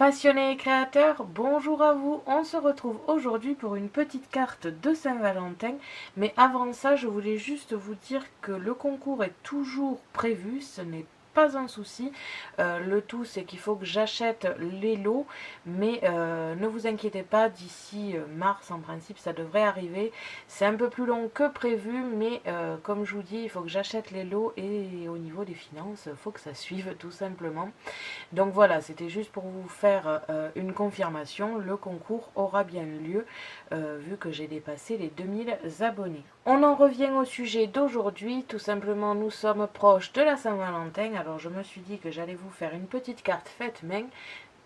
Passionnés et créateurs, bonjour à vous. On se retrouve aujourd'hui pour une petite carte de Saint-Valentin. Mais avant ça, je voulais juste vous dire que le concours est toujours prévu. Ce n'est pas un souci. Le tout, c'est qu'il faut que j'achète les lots. Mais ne vous inquiétez pas, d'ici mars, en principe, ça devrait arriver. C'est un peu plus long que prévu. Mais comme je vous dis, il faut que j'achète les lots. Et au niveau des finances, il faut que ça suive tout simplement. Donc voilà, c'était juste pour vous faire une confirmation. Le concours aura bien lieu vu que j'ai dépassé les 2000 abonnés. On en revient au sujet d'aujourd'hui. Tout simplement, nous sommes proches de la Saint-Valentin. Alors je me suis dit que j'allais vous faire une petite carte faite main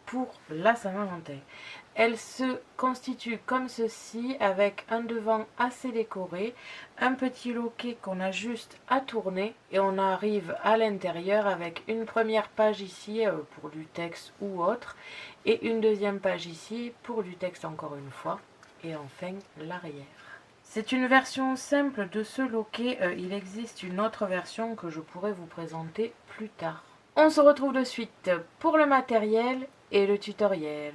pour la Saint-Valentin. Elle se constitue comme ceci, avec un devant assez décoré, un petit loquet qu'on a juste à tourner et on arrive à l'intérieur avec une première page ici pour du texte ou autre et une deuxième page ici pour du texte encore une fois et enfin l'arrière. C'est une version simple de ce loquet, il existe une autre version que je pourrais vous présenter plus tard. On se retrouve de suite pour le matériel et le tutoriel.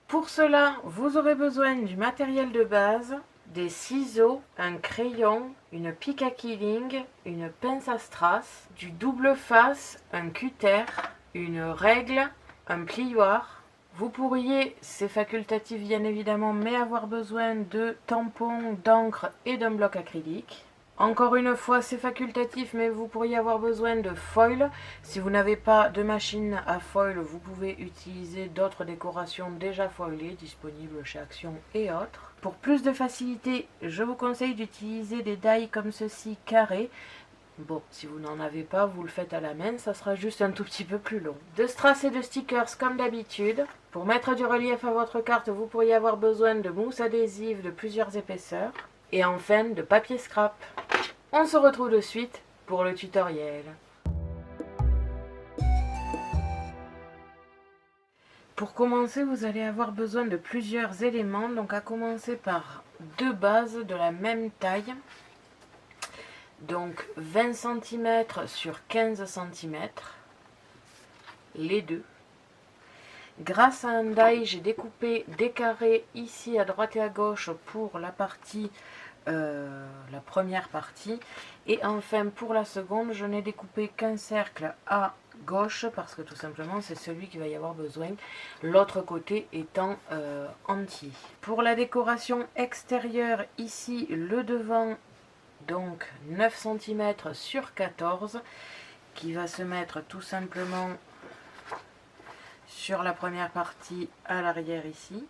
Pour cela, vous aurez besoin du matériel de base, des ciseaux, un crayon, une pique à quilling, une pince à strass, du double face, un cutter, une règle, un plioir. Vous pourriez, c'est facultatif bien évidemment, mais avoir besoin de tampons, d'encre et d'un bloc acrylique. Encore une fois, c'est facultatif, mais vous pourriez avoir besoin de foil. Si vous n'avez pas de machine à foil, vous pouvez utiliser d'autres décorations déjà foilées, disponibles chez Action et autres. Pour plus de facilité, je vous conseille d'utiliser des die comme ceci, carrés. Bon, si vous n'en avez pas, vous le faites à la main, ça sera juste un tout petit peu plus long. De strass et de stickers comme d'habitude. Pour mettre du relief à votre carte, vous pourriez avoir besoin de mousse adhésive de plusieurs épaisseurs. Et enfin, de papier scrap. On se retrouve de suite pour le tutoriel. Pour commencer, vous allez avoir besoin de plusieurs éléments. Donc à commencer par deux bases de la même taille. Donc 20 cm sur 15 cm. Les deux. Grâce à un die, j'ai découpé des carrés ici à droite et à gauche pour la partie, la première partie. Et enfin pour la seconde, je n'ai découpé qu'un cercle à gauche parce que tout simplement c'est celui qui va y avoir besoin, l'autre côté étant entier. Pour la décoration extérieure, ici le devant, donc 9 cm sur 14, qui va se mettre tout simplement sur la première partie à l'arrière ici.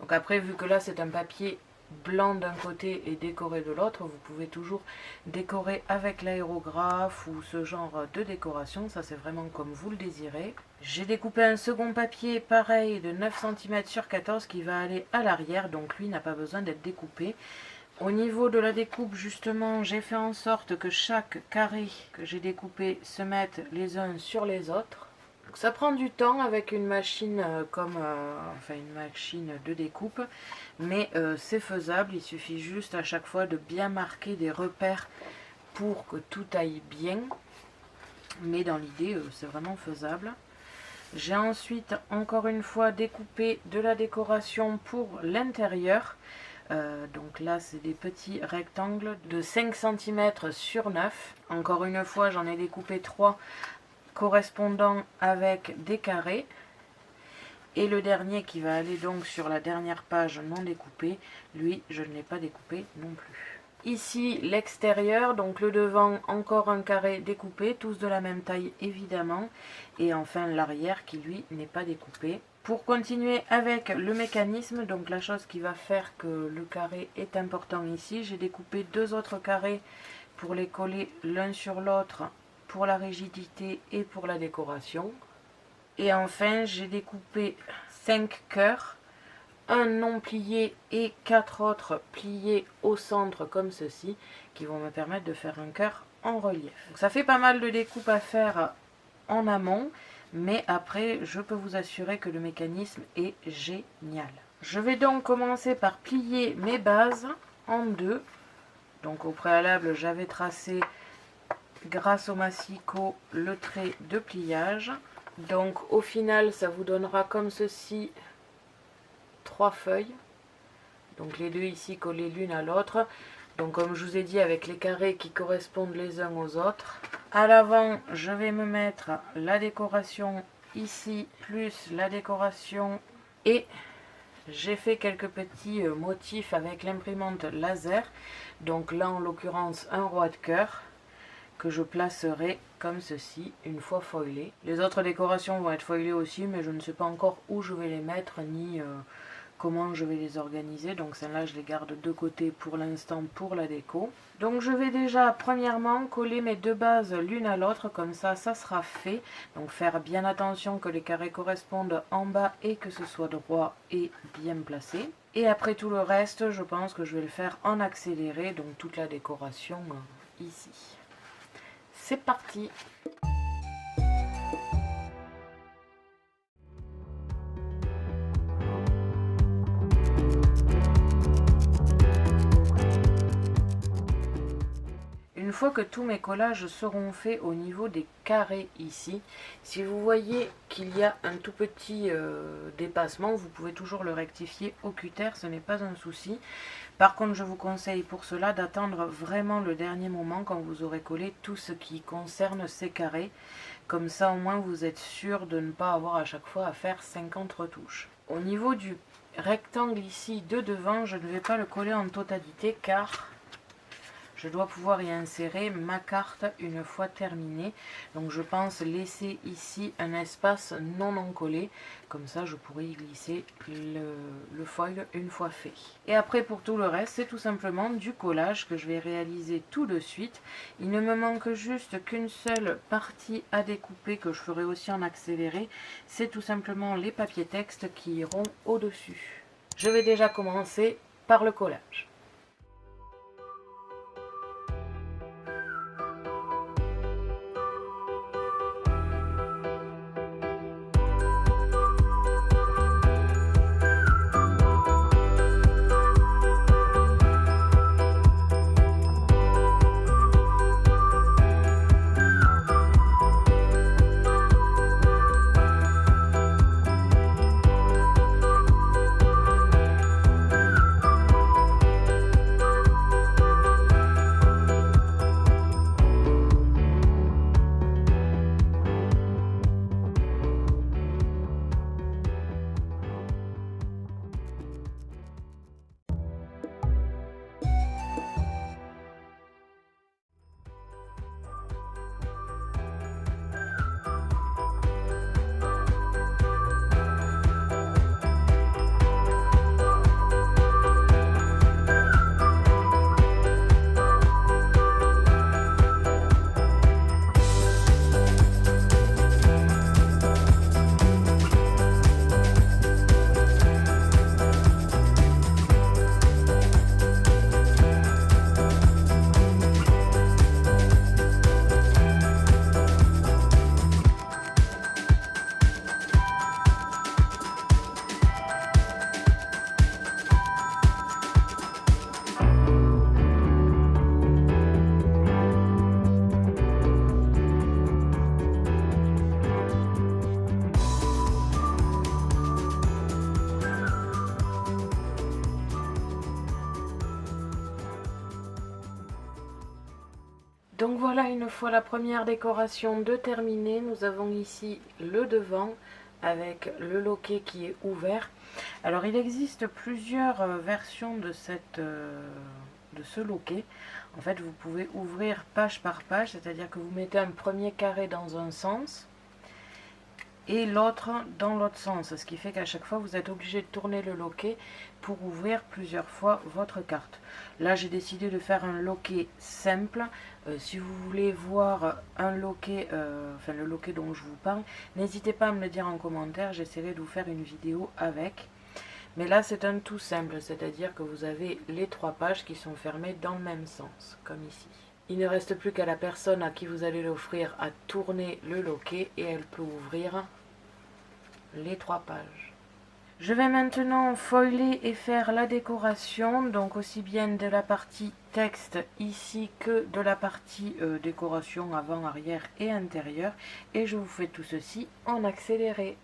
Donc après, vu que là c'est un papier blanc d'un côté et décoré de l'autre, vous pouvez toujours décorer avec l'aérographe ou ce genre de décoration, ça c'est vraiment comme vous le désirez. J'ai découpé un second papier pareil de 9 cm sur 14 qui va aller à l'arrière, donc lui n'a pas besoin d'être découpé. Au niveau de la découpe, justement, j'ai fait en sorte que chaque carré que j'ai découpé se mette les uns sur les autres. Donc ça prend du temps avec une machine enfin une machine de découpe, mais c'est faisable. Il suffit juste à chaque fois de bien marquer des repères pour que tout aille bien, mais dans l'idée c'est vraiment faisable. J'ai ensuite encore une fois découpé de la décoration pour l'intérieur. Donc là c'est des petits rectangles de 5 cm sur 9. Encore une fois j'en ai découpé 3 correspondant avec des carrés. Et le dernier qui va aller donc sur la dernière page non découpée, lui je ne l'ai pas découpé non plus. Ici l'extérieur, donc le devant encore un carré découpé, tous de la même taille évidemment. Et enfin l'arrière qui lui n'est pas découpé. Pour continuer avec le mécanisme, donc la chose qui va faire que le carré est important ici, j'ai découpé deux autres carrés pour les coller l'un sur l'autre pour la rigidité et pour la décoration. Et enfin j'ai découpé 5 cœurs, un non plié et 4 autres pliés au centre comme ceci, qui vont me permettre de faire un cœur en relief. Donc ça fait pas mal de découpes à faire en amont, mais après je peux vous assurer que le mécanisme est génial. Je vais donc commencer par plier mes bases en deux. Donc au préalable j'avais tracé grâce au massicot le trait de pliage. Donc au final ça vous donnera comme ceci 3 feuilles. Donc les deux ici collées l'une à l'autre. Donc comme je vous ai dit, avec les carrés qui correspondent les uns aux autres. À l'avant, je vais me mettre la décoration ici, plus la décoration. Et j'ai fait quelques petits motifs avec l'imprimante laser. Donc là en l'occurrence un roi de cœur que je placerai comme ceci une fois foilé. Les autres décorations vont être foilées aussi, mais je ne sais pas encore où je vais les mettre ni comment je vais les organiser. Donc celles-là je les garde de côté pour l'instant pour la déco. Donc je vais déjà premièrement coller mes deux bases l'une à l'autre, comme ça sera fait. Donc faire bien attention que les carrés correspondent en bas et que ce soit droit et bien placé. Et après tout le reste, je pense que je vais le faire en accéléré, donc toute la décoration ici. C'est parti! Une fois que tous mes collages seront faits au niveau des carrés ici, si vous voyez qu'il y a un tout petit dépassement, vous pouvez toujours le rectifier au cutter, ce n'est pas un souci. Par contre, je vous conseille pour cela d'attendre vraiment le dernier moment quand vous aurez collé tout ce qui concerne ces carrés. Comme ça, au moins, vous êtes sûr de ne pas avoir à chaque fois à faire 50 retouches. Au niveau du rectangle ici de devant, je ne vais pas le coller en totalité car je dois pouvoir y insérer ma carte une fois terminée. Donc je pense laisser ici un espace non encollé. Comme ça je pourrai y glisser le foil une fois fait. Et après pour tout le reste, c'est tout simplement du collage que je vais réaliser tout de suite. Il ne me manque juste qu'une seule partie à découper que je ferai aussi en accéléré. C'est tout simplement les papiers textes qui iront au-dessus. Je vais déjà commencer par le collage. Donc voilà, une fois la première décoration de terminée, nous avons ici le devant avec le loquet qui est ouvert. Alors il existe plusieurs versions de ce loquet. En fait, vous pouvez ouvrir page par page, c'est-à-dire que vous mettez un premier carré dans un sens et l'autre dans l'autre sens, ce qui fait qu'à chaque fois vous êtes obligé de tourner le loquet pour ouvrir plusieurs fois votre carte. Là j'ai décidé de faire un loquet simple. Si vous voulez voir un loquet, enfin le loquet dont je vous parle, n'hésitez pas à me le dire en commentaire, j'essaierai de vous faire une vidéo avec. Mais là c'est un tout simple, c'est-à-dire que vous avez les 3 pages qui sont fermées dans le même sens, comme ici. Il ne reste plus qu'à la personne à qui vous allez l'offrir à tourner le loquet et elle peut ouvrir les 3 pages. Je vais maintenant foiler et faire la décoration, donc aussi bien de la partie texte ici que de la partie décoration avant, arrière et intérieur. Et je vous fais tout ceci en accéléré.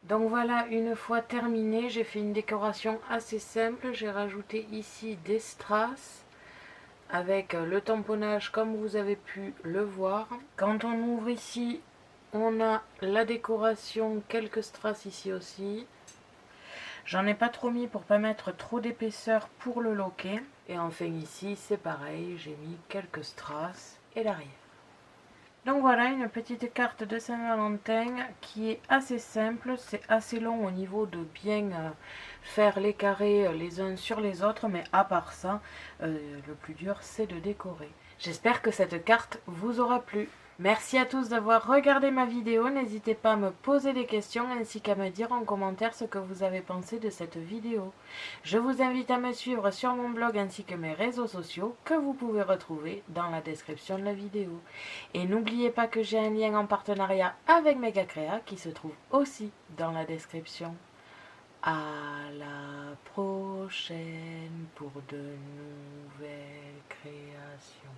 Donc voilà, une fois terminé, j'ai fait une décoration assez simple. J'ai rajouté ici des strass avec le tamponnage comme vous avez pu le voir. Quand on ouvre ici, on a la décoration, quelques strass ici aussi. J'en ai pas trop mis pour pas mettre trop d'épaisseur pour le loquet. Et enfin ici, c'est pareil, j'ai mis quelques strass et l'arrière. Donc voilà une petite carte de Saint-Valentin qui est assez simple, c'est assez long au niveau de bien faire les carrés les uns sur les autres, mais à part ça, le plus dur c'est de décorer. J'espère que cette carte vous aura plu. Merci à tous d'avoir regardé ma vidéo, n'hésitez pas à me poser des questions ainsi qu'à me dire en commentaire ce que vous avez pensé de cette vidéo. Je vous invite à me suivre sur mon blog ainsi que mes réseaux sociaux que vous pouvez retrouver dans la description de la vidéo. Et n'oubliez pas que j'ai un lien en partenariat avec Megacrea qui se trouve aussi dans la description. À la prochaine pour de nouvelles créations.